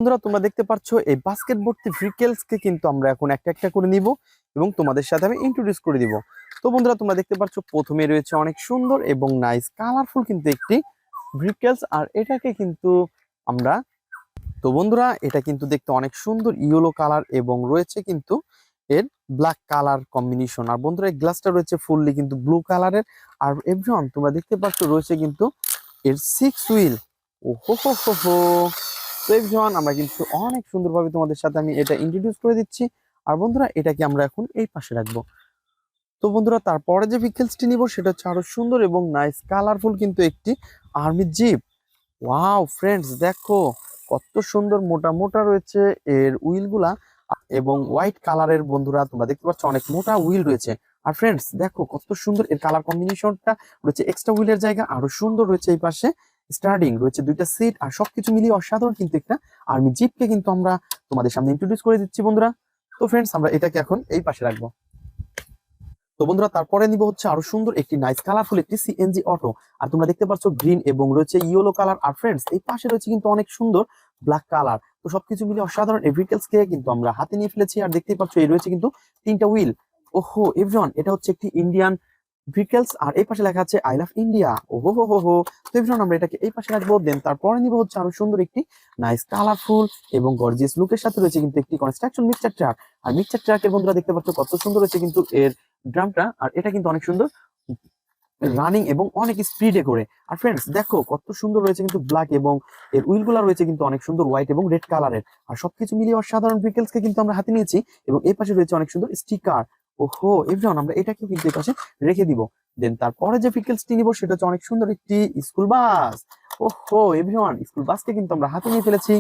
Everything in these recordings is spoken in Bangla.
বন্ধুরা তোমরা দেখতে পাচ্ছ এই বাস্কেট ভর্তি ভেহিকলস কে কিন্তু আমরা এখন একটা একটা করে নিব এবং তোমাদের সাথে আমি ইন্ট্রোডিউস করে দিব। তো বন্ধুরা তোমরা দেখতে পাচ্ছ প্রথমে রয়েছে অনেক সুন্দর এবং নাইস কালারফুল কিন্তু একটি ভেহিকলস, আর এটাকে কিন্তু আমরা, তো বন্ধুরা এটা কিন্তু দেখতে অনেক সুন্দর ইয়েলো কালার এবং রয়েছে কিন্তু এর ব্ল্যাক কালার কম্বিনেশন। আর বন্ধুরা এই গ্লাসটা রয়েছে ফুললি কিন্তু ব্লু কালারের। আর এভরিওয়ান তোমরা দেখতে পাচ্ছ রয়েছে কিন্তু এর 6 হুইল। ও হো হো হো হো। তো এভরিওয়ান আমরা কিন্তু অনেক সুন্দরভাবে তোমাদের সাথে আমি এটা ইন্ট্রোডিউস করে দিচ্ছি। আর বন্ধুরা এটাকে আমরা এখন এই পাশে রাখবো। তো বন্ধুরা তারপরে যে ভেহিকলসটি নিব সেটা হচ্ছে আরো সুন্দর এবং নাইস কালারফুল কিন্তু একটি আর্মি জিপ। ওয়াও ফ্রেন্ডস, দেখো কত সুন্দর মোটা মোটা রয়েছে এর হুইল গুলা এবং হোয়াইট কালারের। বন্ধুরা তোমরা দেখতে পাচ্ছ অনেক মোটা হুইল রয়েছে। আর ফ্রেন্ডস দেখো কত সুন্দর এর কালার কম্বিনেশনটা রয়েছে। এক্সট্রা হুইলের জায়গা আরো সুন্দর রয়েছে। এই পাশে স্টার্টিং রয়েছে দুইটা সিট, আর সবকিছু মিলিয়ে অসাধারণ কিন্তু একটা আর্মি জিপকে কিন্তু আমরা তোমাদের সামনে ইন্ট্রোডিউস করে দিচ্ছি বন্ধুরা। তো ফ্রেন্ডস আমরা এটাকে এখন এই পাশে রাখবো। তো বন্ধুরা তারপরে নিব হচ্ছে আরো সুন্দর একটি নাইস কালারফুল একটি সিএনজি অটো। আর তোমরা দেখতে পাচ্ছ গ্রিন এবং রয়েছে ইয়েলো কালার। আর ফ্রেন্ডস এই পাশে রয়েছে কিন্তু অনেক সুন্দর ব্ল্যাক কালার। তো সবকিছু মিলে অসাধারণ এই ভেহিকলস কে কিন্তু আমরা হাতে নিয়ে ফেলেছি। আর দেখতেই পাচ্ছ এই রয়েছে কিন্তু 3টা হুইল। ওহো এভরিওয়ান, এটা হচ্ছে একটি ইন্ডিয়ান ভেহিকলস, আর এই পাশে লেখা আছে আই লাভ ইন্ডিয়া। ওহো হো হো হো। তো এভরিওয়ান আমরা এটাকে এই পাশে রাখবো। দেন তারপরে নিব হচ্ছে আরো সুন্দর একটি নাইস কালারফুল এবং গর্জিয়াস লুকের সাথে রয়েছে কিন্তু একটি কনস্ট্রাকশন মিক্সচার ট্রাক। আর মিক্সচার ট্রাকের বন্ধুরা দেখতে পাচ্ছ কত সুন্দর রয়েছে কিন্তু এর ড্রামটা, আর এটা কিন্তু অনেক সুন্দর রানিং এবং অনেক স্পিডে করে। আর ফ্রেন্ডস দেখো কত সুন্দর রয়েছে কিন্তু ব্ল্যাক, এবং এর হুইল গুলা রয়েছে কিন্তু অনেক সুন্দর হোয়াইট এবং রেড কালারের। আর সবকিছু মিলিয়ে অসাধারণ ভেহিকলস কে কিন্তু আমরা হাতে নিয়েছি। এবং এই পাশে রয়েছে অনেক সুন্দর স্টিকার। ওহো এভরিওয়ান, আমরা এটাকে কিন্তু এই পাশে রেখে দিব। দেন তারপরে যে ভেহিকলসটি নিব সেটা হচ্ছে অনেক সুন্দর একটি স্কুল বাস। ওহো এভরিওয়ান, স্কুল বাসকে কিন্তু আমরা হাতে নিয়ে ফেলেছি।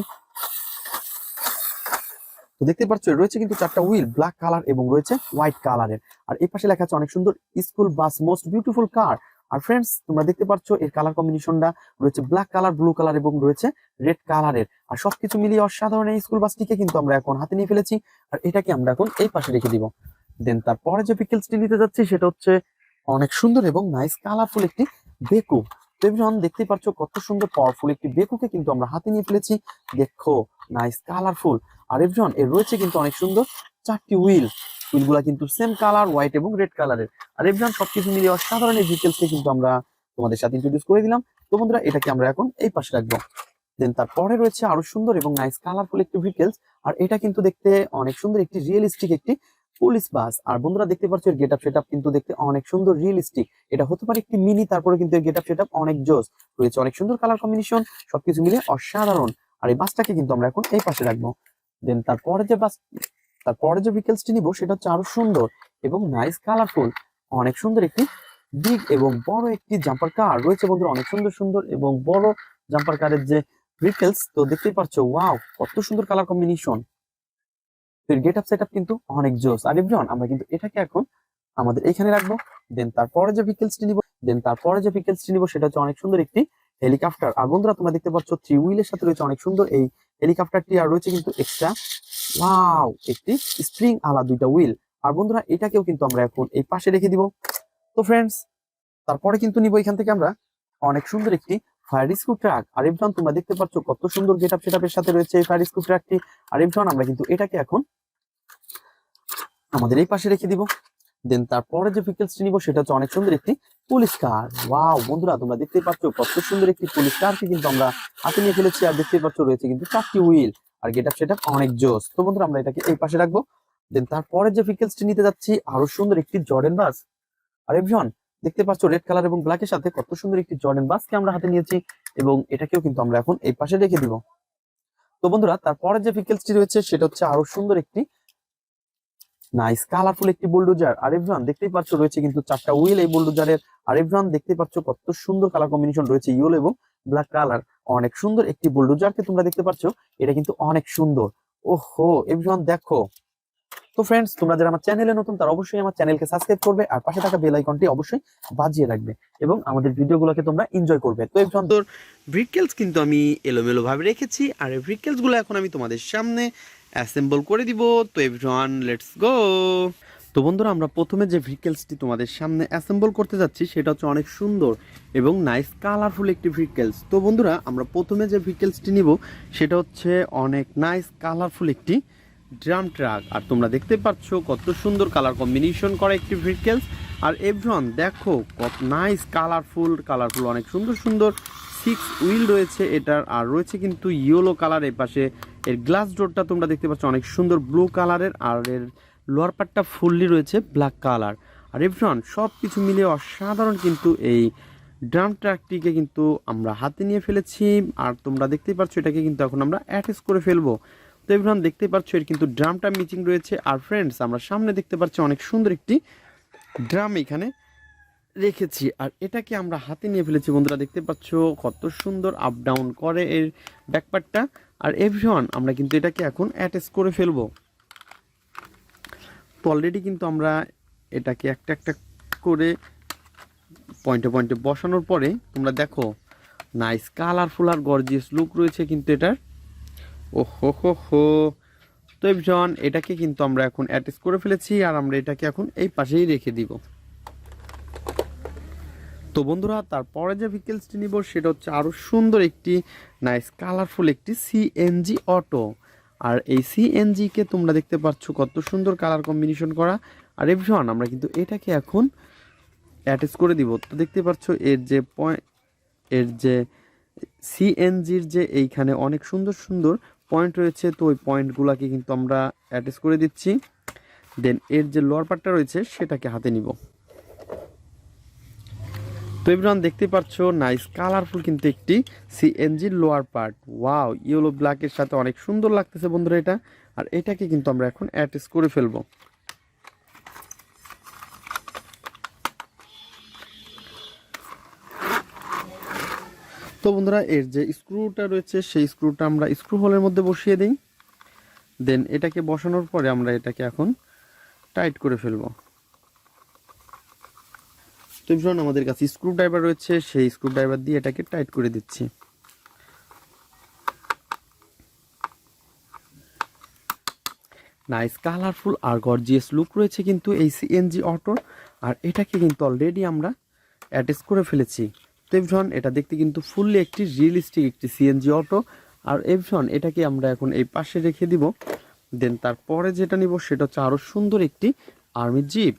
তো দেখতে পাচ্ছ রয়েছে কিন্তু 4টা হুইল ব্ল্যাক কালার এবং রয়েছে হোয়াইট কালারের। আর এই পাশে লেখা আছে অনেক সুন্দর স্কুল বাস মোস্ট বিউটিফুল কার। আর ফ্রেন্ডস তোমরা দেখতে পাচ্ছ এর কালার কম্বিনেশনটা রয়েছে ব্ল্যাক কালার, ব্লু কালার এবং রয়েছে রেড কালারের। আর সবকিছু মিলিয়ে অসাধারণ এই স্কুল বাসটিকে কিন্তু আমরা এখন হাতে নিয়ে ফেলেছি। আর এটাকে আমরা এখন এই পাশে রেখে দিব। দেন তারপরে যে ভেহিকলসটি নিতে যাচ্ছি সেটা হচ্ছে অনেক সুন্দর এবং নাইস কালারফুল একটি বেকু। তো এভরিওয়ান দেখতেই পাচ্ছ কত সুন্দর পাওয়ারফুল একটি বেকুকে কিন্তু আমরা হাতে নিয়ে ফেলেছি। দেখো নাইস কালারফুল। আর এভরিওয়ান এর রয়েছে কিন্তু অনেক সুন্দর 4টি হুইল। হুইলগুলা কিন্তু সেম কালার, হোয়াইট এবং রেড কালারের। আর এভরিওয়ান সবকিছু মিলিয়ে অসাধারণ এই ভেহিকলসকে কিন্তু আমরা তোমাদের সাথে ইন্ট্রোডিউস করে দিলাম। তো বন্ধুরা এটাকে আমরা এখন এই পাশে রাখবো। দেন তারপরে রয়েছে আরো সুন্দর এবং নাইস কালারফুল একটি ভেহিকলস। আর এটা কিন্তু দেখতে অনেক সুন্দর একটি রিয়েলিস্টিক একটি পুলিশ বাস। আর বন্ধুরা দেখতে পাচ্ছ এর গেটআপ সেটআপ কিন্তু দেখতে অনেক সুন্দর রিয়েলিস্টিক। এটা হতে পারে একটি মিনি, তারপরে কিন্তু এর গেটআপ সেটআপ অনেক জোস রয়েছে। অনেক সুন্দর কালার কম্বিনেশন, সবকিছু মিলে অসাধারণ। আর এই বাসটাকে কিন্তু আমরা এখন এই পাশে রাখবো। দেন তারপরে যে ভেহিকলসটি নিব সেটা হচ্ছে আরো সুন্দর এবং নাইস কালারফুল অনেক সুন্দর একটি বিগ এবং বড় একটি জাম্পার কার রয়েছে। বন্ধুরা অনেক সুন্দর সুন্দর এবং বড় জাম্পার কারের যে ভেহিকলস, তো দেখতেই পাচ্ছ ওয়াও কত সুন্দর কালার কম্বিনেশন। এর গেট আপ সেট আপ কিন্তু অনেক জোস। আর এভরিওয়ান আমরা কিন্তু এটাকে এখন আমাদের এখানে রাখবো। দেন তারপরে যে ভেহিকলসটি নিব সেটা হচ্ছে অনেক সুন্দর একটি হেলিকপ্টার। আর বন্ধুরা তোমরা দেখতে পাচ্ছ 3 হুইলের সাথে রয়েছে অনেক সুন্দর এই হেলিকপ্টারটি। আর রয়েছে কিন্তু এক্সট্রা ওয়াও একটি স্প্রিং আলা 2টা হুইল। আর বন্ধুরা এটাকেও কিন্তু আমরা এখন এই পাশে রেখে দিব। তো ফ্রেন্ডস তারপরে কিন্তু নিব এখান থেকে আমরা অনেক সুন্দর একটি ফায়ার রেস্কিউ ট্রাক। আর এভরিওয়ান তোমরা দেখতে পাচ্ছ কত সুন্দর গেট আপ সেটআপের সাথে রয়েছে এই ফায়ার রেস্কিউ ট্রাকটি। আর এভরিওয়ান আমরা কিন্তু এটাকে এখন আমাদের এই পাশে রেখে দিব। দেন তারপরে যে ভেহিকলসটি নিব সেটা হচ্ছে অনেক সুন্দর একটি পুলিশ কার। ওয়াও বন্ধুরা তোমরা দেখতেই পাচ্ছ কত সুন্দর একটি পুলিশ কারকে কিন্তু আমরা হাতে নিয়ে ফেলেছি। আর দেখতেই পাচ্ছ রয়েছে কিন্তু 4টি হুইল, আর গেট আপ সেটআপ অনেক জোস। তো বন্ধুরা আমরা এটাকে এই পাশে রাখবো। দেন তারপরে যে ভেহিকলসটি নিতে যাচ্ছি আরো সুন্দর একটি জর্ডেন বাস। আর এভরিওয়ান দেখতে পাচ্ছ রেড কালার এবং ব্ল্যাকের সাথে কত সুন্দর একটি জর্ডেন বাসকে আমরা হাতে নিয়েছি, এবং এটাকেও কিন্তু আমরা এখন এই পাশে রেখে দিব। তো বন্ধুরা তারপরে যে ভেহিকলসটি রয়েছে সেটা হচ্ছে আরো সুন্দর একটি নাইস কালারফুল একটি বুলডোজার। আর এভরিওয়ান দেখতেই পাচ্ছ রয়েছে কিন্তু 4টা হুইল এই বুলডোজারের। আর এভরিওয়ান দেখতেই পাচ্ছ কত সুন্দর কালার কম্বিনেশন রয়েছে ইয়েলো এবং ব্ল্যাক কালার। অনেক সুন্দর একটি বুলডোজারকে তোমরা দেখতে পাচ্ছ, এটা কিন্তু অনেক সুন্দর। ওহো এভরিওয়ান দেখো। তো ফ্রেন্ডস তোমরা যারা আমার চ্যানেলে নতুন তারা অবশ্যই আমার চ্যানেলকে সাবস্ক্রাইব করবে, আর পাশে থাকা বেল আইকনটি অবশ্যই বাজিয়ে রাখবে, এবং আমাদের ভিডিওগুলোকে তোমরা এনজয় করবে। তো এভরিওয়ান ভেহিকলস কিন্তু আমি এলোমেলো ভাবে রেখেছি, আর এই ভেহিকলস গুলো এখন আমি তোমাদের সামনে অ্যাসেম্বল করে দিব। তো এভরিওয়ান লেটস গো। তো বন্ধুরা, আমরা প্রথমে যে ভেহিকেলসটি তোমাদের সামনে অ্যাসেম্বল করতে যাচ্ছি সেটা হচ্ছে অনেক সুন্দর এবং নাইস কালারফুল একটি ভেহিকেলস। তো বন্ধুরা, আমরা প্রথমে যে ভেহিকেলসটি নিব সেটা হচ্ছে অনেক নাইস কালারফুল একটি ড্রাম ট্রাক। আর তোমরা দেখতে পাচ্ছ কত সুন্দর কালার কম্বিনেশন করা একটি ভেহিকেলস। আর এভরিওয়ান দেখো কত নাইস কালারফুল অনেক সুন্দর সুন্দর 6 হুইল রয়েছে এটার। আর রয়েছে কিন্তু ইয়েলো কালার। এর পাশে এর গ্লাস ডোরটা তোমরা দেখতে পাচ্ছ অনেক সুন্দর ব্লু কালারের। আর এর লোয়ার পার্টটা ফুললি রয়েছে ব্ল্যাক কালার। আর এভরিওয়ান সব কিছু মিলিয়ে অসাধারণ কিন্তু এই ড্রাম ট্রাকটিকে কিন্তু আমরা হাতে নিয়ে ফেলেছি। আর তোমরা দেখতেই পাচ্ছ এটাকে কিন্তু এখন আমরা অ্যাটাচ করে ফেলবো। তো এভরিওয়ান দেখতেই পাচ্ছ এর কিন্তু ড্রামটা মিচিং রয়েছে। আর ফ্রেন্ডস, আমরা সামনে দেখতে পাচ্ছি অনেক সুন্দর একটি ড্রাম এখানে রেখেছি। আর এটাকে আমরা হাতে নিয়ে ফেলেছি। বন্ধুরা দেখতে পাচ্ছ কত সুন্দর আপ ডাউন করে এর ব্যাকপার্টটা। আর এভরিওয়ান আমরা কিন্তু এটাকে এখন অ্যাটাচ করে ফেলবো। তো অলরেডি কিন্তু আমরা এটাকে একটা একটা করে পয়েন্টে পয়েন্টে বসানোর পরে তোমরা দেখো নাইস কালারফুল আর গর্জিয়াস লুক রয়েছে কিন্তু এটার। ও হো হো হো। তো এভরিওয়ান এটাকে কিন্তু আমরা এখন অ্যাটাচ করে ফেলেছি। আর আমরা এটাকে এখন এই পাশেই রেখে দিব। তো বন্ধুরা, তারপরে যে ভেহিকেলসটি নিব সেটা হচ্ছে আরও সুন্দর একটি নাইস কালারফুল একটি সিএনজি অটো। আর এই সিএনজিকে তোমরা দেখতে পাচ্ছ কত সুন্দর কালার কম্বিনেশন করা। আর এভরিওয়ান আমরা কিন্তু এটাকে এখন অ্যাটাচ করে দিব। তো দেখতে পাচ্ছ এর যে সিএনজির যে এইখানে অনেক সুন্দর সুন্দর পয়েন্ট রয়েছে। তো ওই পয়েন্টগুলোকে কিন্তু আমরা অ্যাটাচ করে দিচ্ছি। দেন এর যে লোয়ার পার্টটা রয়েছে সেটাকে হাতে নিব। তো এভরিওয়ান দেখতে পাচ্ছ নাইস কালারফুল কিন্তু একটি সিএনজির লোয়ার পার্ট। ওয়াও, ইয়েলো ব্ল্যাকের সাথে অনেক সুন্দর লাগতেছে বন্ধুরা এটা। আর এটাকে কিন্তু আমরা এখন অ্যাটাচ করে ফেলবো। তো বন্ধুরা, এর যে স্ক্রুটা রয়েছে সেই স্ক্রুটা আমরা স্ক্রু হোলের মধ্যে বসিয়ে দিই। দেন এটাকে বসানোর পরে আমরা এটাকে এখন টাইট করে ফেলবো। তো এভরিওয়ান আমাদের কাছে স্ক্রু ড্রাইভার রয়েছে, সেই স্ক্রু ড্রাইভার দিয়ে এটাকে টাইট করে দিচ্ছি। নাইস কালারফুল আর গর্জিয়াস লুক রয়েছে কিন্তু এই সিএনজি অটোর। আর এটাকে কিন্তু অলরেডি আমরা অ্যাটাচ করে ফেলেছি। তো এভরিওয়ান এটা দেখতে কিন্তু ফুললি একটি রিয়েলিস্টিক একটি সিএনজি অটো। আর এভরিওয়ান এটাকে আমরা এখন এই পাশে রেখে দিব। দেন তারপরে যেটা নিব সেটা হচ্ছে আরও সুন্দর একটি আর্মি জিপ।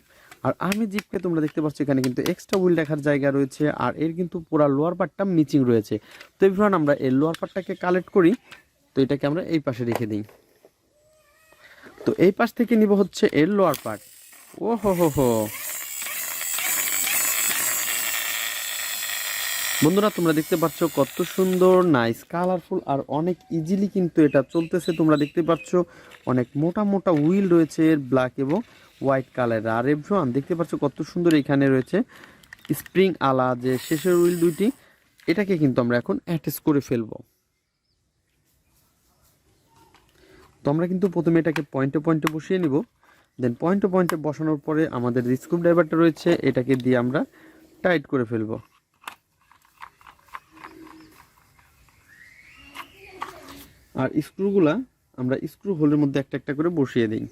আর আর্মি জিপকে তোমরা দেখতে পাচ্ছ এখানে কিন্তু এক্সট্রা হুইল রাখার জায়গা রয়েছে। আর এর কিন্তু পুরো লোয়ার পার্টটা মিচিং রয়েছে। তো এভরিওয়ান আমরা এই লোয়ার পার্টটাকে কালেক্ট করি। তো এটাকে আমরা এই পাশে রেখে দিই। তো এই পাশ থেকে নিব হচ্ছে এর লোয়ার পার্ট। ও হো হো হো। বন্ধুরা তোমরা দেখতে পাচ্ছ কত সুন্দর নাইস কালারফুল আর অনেক ইজিলি কিন্তু এটা চলতেছে। তোমরা দেখতে পাচ্ছ অনেক মোটা মোটা হুইল রয়েছে এর ব্ল্যাক এবং হোয়াইট কালার। আর এভরিওয়ান দেখতে পাচ্ছ কত সুন্দর এখানে রয়েছে স্প্রিং আলা যে শেষের হুইল দুইটি। এটাকে কিন্তু আমরা এখন অ্যাটাচ করে ফেলবো। তো আমরা কিন্তু প্রথমে এটাকে পয়েন্টে পয়েন্টে বসিয়ে নিব। দেন পয়েন্টে পয়েন্টে বসানোর পরে আমাদের যে স্ক্রু ড্রাইভারটা রয়েছে এটাকে দিয়ে আমরা টাইট করে ফেলবো। আর স্ক্রুগুলা আমরা স্ক্রু হোলের মধ্যে একটা একটা করে বসিয়ে দিই।